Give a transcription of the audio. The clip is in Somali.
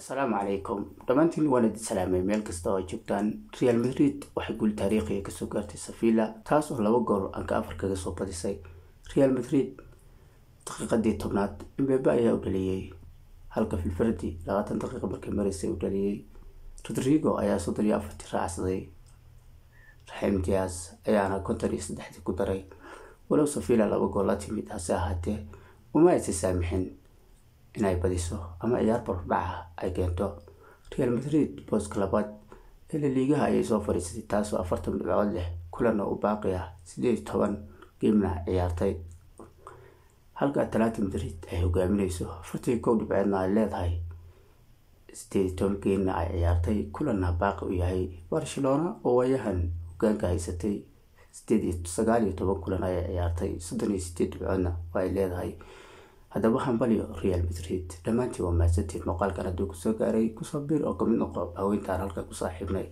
السلام عليكم دمانتين وانا سلامي ميل كستا جبتان ريال مدريد waxay guul taariikhi ka soo gaartay Sevilla taas oo laba gool aan ka Afrika ka soo badisay Real Madrid daqiiqadii 10aad Mbappe ayaa u dhaliyay halka Valverde 20 daqiiqo markii mareysay u dhaliyay Rodrigo ayaa 34 raacsaday Raheem Diaz ayaana 53 ku daray walow Sevilla laba gool la timid hase ahaatee uma aysan saamixin inay badiso ama ciyaar barbaax ay keento Real Madrid booska labaad ee La Liga ayay soo fariisatay taas oo 40 dhibcood leh kulana u baaqi ah 18 geemna ciyaartay halka Atletico Madrid ay hogaaminayso 41 dhibcoodna ay leedahay 18 geemna ay ciyaartay kulana baaqi u yahay Barcelona oo wayahan hoggaanka haysatay 19 kulan ay ciyaartay 38 dhibcoodna ay leedahay هذا وحن باليو ريال مدريد لما انتي وما زلتي المقال كان دوك سو غاري كو صبير او كمن نقو او انت هلكا كو صاحبني